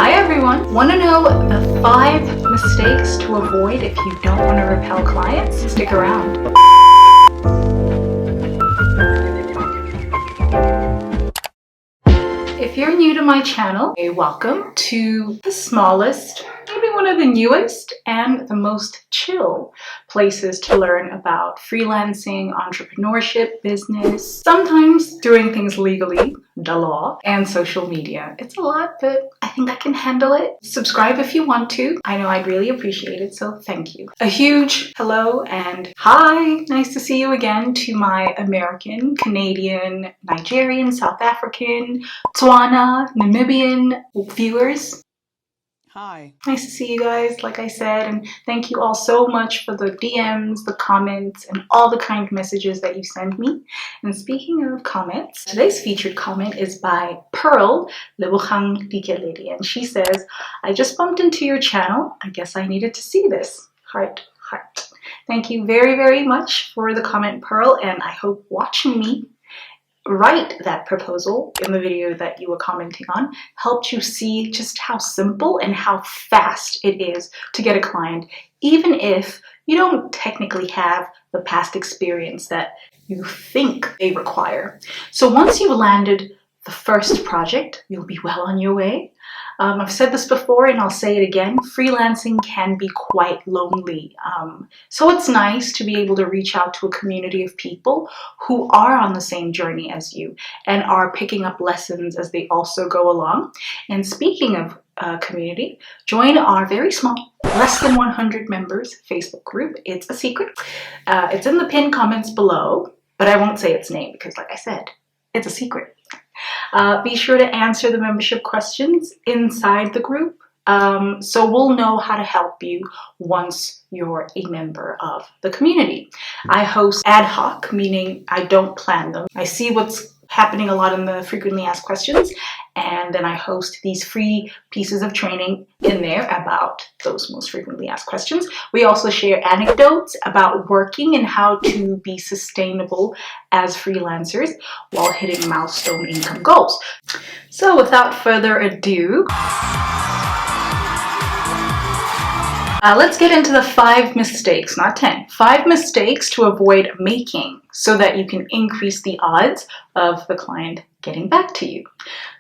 Hi everyone! Want to know the 5 mistakes to avoid if you don't want to repel clients? Stick around. If you're new to my channel, welcome to the smallest, maybe one of the newest, and the most chill places to learn about freelancing, entrepreneurship, business, sometimes doing things legally, the law, and social media. It's a lot, but I think I can handle it. Subscribe if you want to. I know I'd really appreciate it, so thank you. A huge hello and hi! Nice to see you again to my American, Canadian, Nigerian, South African, Tswana, Namibian viewers. Hi. Nice to see you guys, like I said, and thank you all so much for the DMs, the comments, and all the kind messages that you send me. And speaking of comments, today's featured comment is by Pearl, Lebogang, Dikeledi, and she says, I just bumped into your channel. I guess I needed to see this. Heart, heart. Thank you very, very much for the comment, Pearl, and I hope watching me write that proposal in the video that you were commenting on helped you see just how simple and how fast it is to get a client, even if you don't technically have the past experience that you think they require. So once you've landed the first project, you'll be well on your way. I've said this before and I'll say it again, freelancing can be quite lonely. So it's nice to be able to reach out to a community of people who are on the same journey as you and are picking up lessons as they also go along. And speaking of community, join our very small, less than 100 members Facebook group. It's a secret. It's in the pinned comments below, but I won't say its name because, like I said, it's a secret. Be sure to answer the membership questions inside the group, so we'll know how to help you once you're a member of the community. I host ad hoc, meaning I don't plan them. I see what's happening a lot in the frequently asked questions, and then I host these free pieces of training in there about those most frequently asked questions. We also share anecdotes about working and how to be sustainable as freelancers while hitting milestone income goals. So without further ado, let's get into the 5 mistakes, not 10. 5 mistakes to avoid making so that you can increase the odds of the client getting back to you.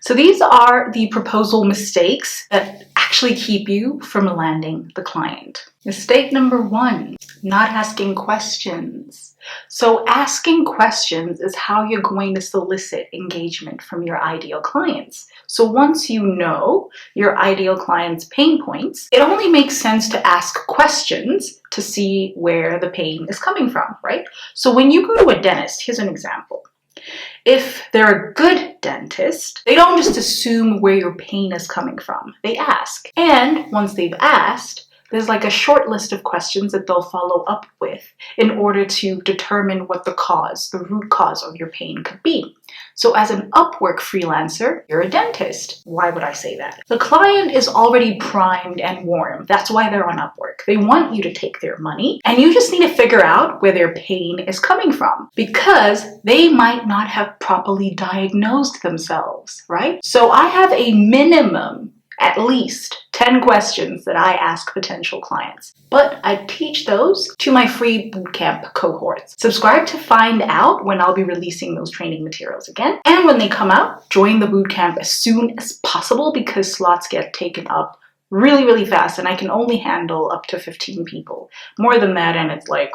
So these are the proposal mistakes that actually keep you from landing the client. Mistake number 1, not asking questions. So asking questions is how you're going to solicit engagement from your ideal clients. So once you know your ideal client's pain points, it only makes sense to ask questions to see where the pain is coming from, right? So when you go to a dentist, here's an example. If they're a good dentist, they don't just assume where your pain is coming from. They ask. And once they've asked, there's like a short list of questions that they'll follow up with in order to determine what the root cause of your pain could be. So as an Upwork freelancer, you're a dentist. Why would I say that? The client is already primed and warm. That's why they're on Upwork. They want you to take their money, and you just need to figure out where their pain is coming from because they might not have properly diagnosed themselves, right? So I have a minimum at least 10 questions that I ask potential clients. But I teach those to my free bootcamp cohorts. Subscribe to find out when I'll be releasing those training materials again. And when they come out, join the bootcamp as soon as possible because slots get taken up really, really fast and I can only handle up to 15 people. More than that and it's like,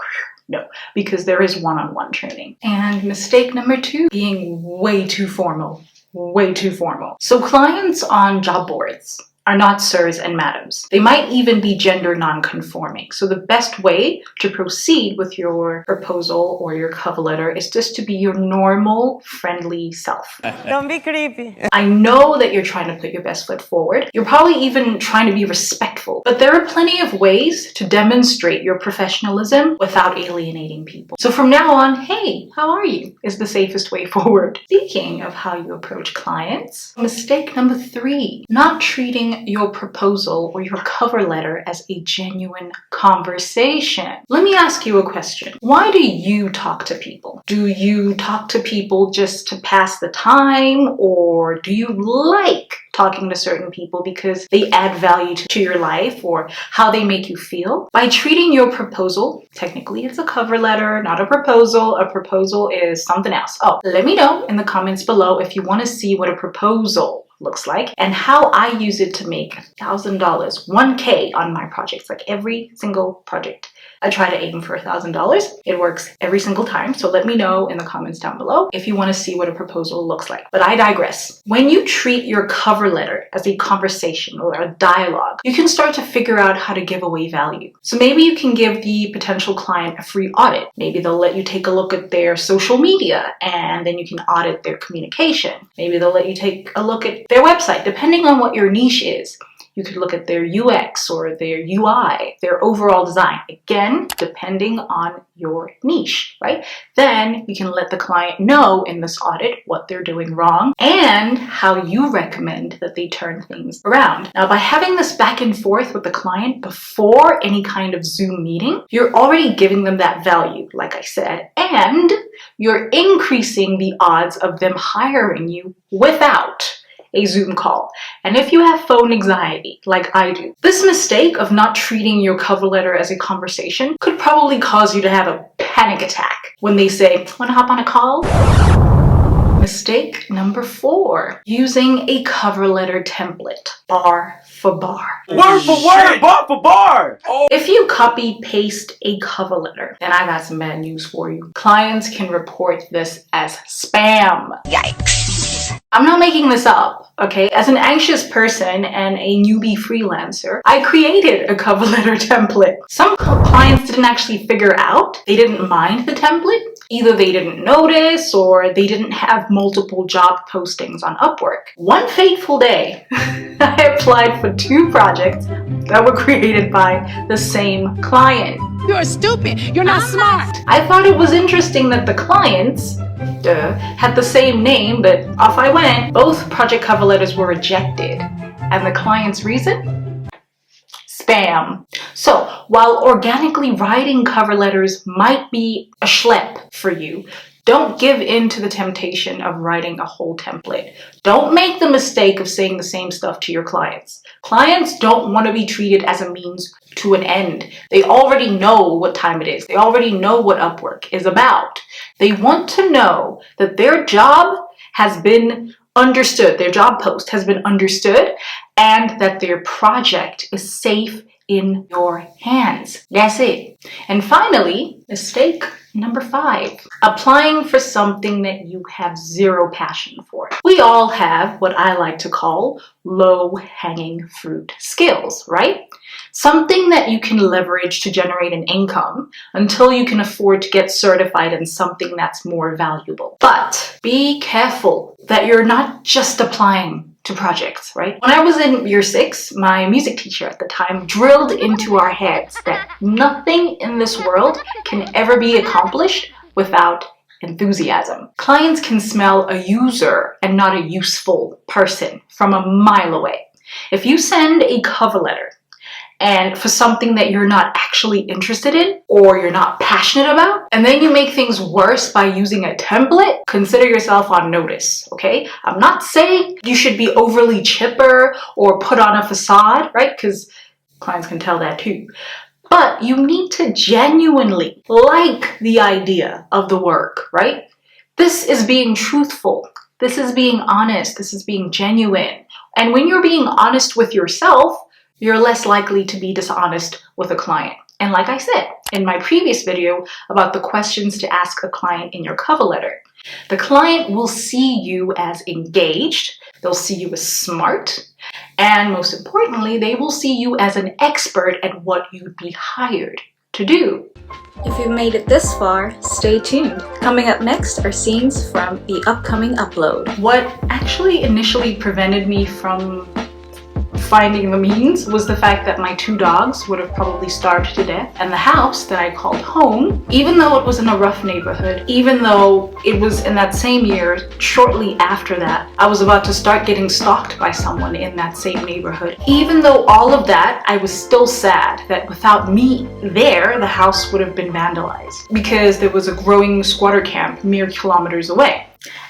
no, because there is one-on-one training. And mistake number 2, being way too formal. Way too formal. So clients on job boards are not sirs and madams. They might even be gender non-conforming. So the best way to proceed with your proposal or your cover letter is just to be your normal, friendly self. Don't be creepy. I know that you're trying to put your best foot forward. You're probably even trying to be respectful, but there are plenty of ways to demonstrate your professionalism without alienating people. So from now on, hey, how are you? Is the safest way forward. Speaking of how you approach clients, mistake number 3, not treating treating your proposal or your cover letter as a genuine conversation. Let me ask you a question. Why do you talk to people? Do you talk to people just to pass the time, or do you like talking to certain people because they add value to your life or how they make you feel? By treating your proposal, technically it's a cover letter, not a proposal. A proposal is something else. Oh, let me know in the comments below if you want to see what a proposal looks like and how I use it to make $1,000, $1K on my projects, like every single project. I try to aim for $1,000. It works every single time. So let me know in the comments down below if you want to see what a proposal looks like. But I digress. When you treat your cover letter as a conversation or a dialogue, you can start to figure out how to give away value. So maybe you can give the potential client a free audit. Maybe they'll let you take a look at their social media and then you can audit their communication. Maybe they'll let you take a look at their website, depending on what your niche is. You could look at their UX or their UI, their overall design. Again, depending on your niche, right? Then you can let the client know in this audit what they're doing wrong and how you recommend that they turn things around. Now, by having this back and forth with the client before any kind of Zoom meeting, you're already giving them that value, like I said, and you're increasing the odds of them hiring you without a Zoom call. And if you have phone anxiety, like I do, this mistake of not treating your cover letter as a conversation could probably cause you to have a panic attack when they say, "Wanna hop on a call?" Mistake number 4, using a cover letter template, bar for bar. Word for word, bar for bar! Oh. If you copy paste a cover letter, then I got some bad news for you. Clients can report this as spam. Yikes. I'm not making this up, okay? As an anxious person and a newbie freelancer, I created a cover letter template. Some clients didn't actually figure out, they didn't mind the template. Either they didn't notice or they didn't have multiple job postings on Upwork. One fateful day, I applied for 2 projects that were created by the same client. You're stupid. You're not smart. I thought it was interesting that the clients had the same name, but off I went. Both project cover letters were rejected. And the client's reason? Spam. So while organically writing cover letters might be a schlep for you, don't give in to the temptation of writing a whole template. Don't make the mistake of saying the same stuff to your clients. Clients don't want to be treated as a means to an end. They already know what time it is. They already know what Upwork is about. They want to know that their job has been understood, their job post has been understood, and that their project is safe in your hands. That's it. And finally, mistake number 5, applying for something that you have zero passion for. We all have what I like to call low-hanging fruit skills, right? Something that you can leverage to generate an income until you can afford to get certified in something that's more valuable. But be careful that you're not just applying to projects, right? When I was in year 6, my music teacher at the time drilled into our heads that nothing in this world can ever be accomplished without enthusiasm. Clients can smell a user and not a useful person from a mile away. If you send a cover letter and for something that you're not actually interested in or you're not passionate about, and then you make things worse by using a template, consider yourself on notice, okay? I'm not saying you should be overly chipper or put on a facade, right? Because clients can tell that too. But you need to genuinely like the idea of the work, right? This is being truthful. This is being honest. This is being genuine. And when you're being honest with yourself, you're less likely to be dishonest with a client. And like I said in my previous video about the questions to ask a client in your cover letter, the client will see you as engaged, they'll see you as smart, and most importantly, they will see you as an expert at what you'd be hired to do. If you've made it this far, stay tuned. Coming up next are scenes from the upcoming upload. What actually initially prevented me from finding the means was the fact that my 2 dogs would have probably starved to death, and the house that I called home, even though it was in a rough neighborhood, even though it was in that same year, shortly after that, I was about to start getting stalked by someone in that same neighborhood. Even though all of that, I was still sad that without me there, the house would have been vandalized because there was a growing squatter camp mere kilometers away.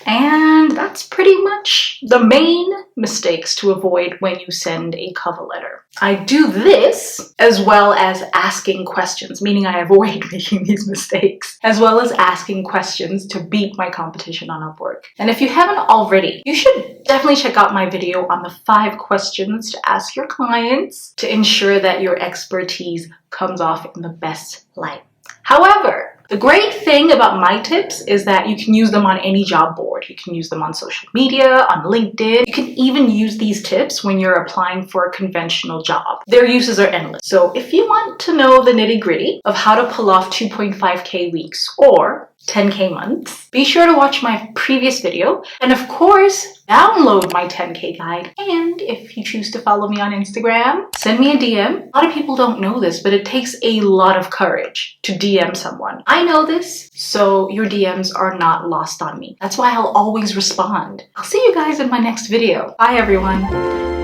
And that's pretty much the main mistakes to avoid when you send a cover letter. I do this as well as asking questions, meaning I avoid making these mistakes, as well as asking questions to beat my competition on Upwork. And if you haven't already, you should definitely check out my video on the 5 questions to ask your clients to ensure that your expertise comes off in the best light. However, the great thing about my tips is that you can use them on any job board. You can use them on social media, on LinkedIn. You can even use these tips when you're applying for a conventional job. Their uses are endless. So if you want to know the nitty-gritty of how to pull off 2.5K weeks or 10K months, be sure to watch my previous video, and of course, download my 10K guide. And if you choose to follow me on Instagram, send me a DM. A lot of people don't know this, but it takes a lot of courage to DM someone. I know this, so your DMs are not lost on me. That's why I'll always respond. I'll see you guys in my next video. Bye, everyone.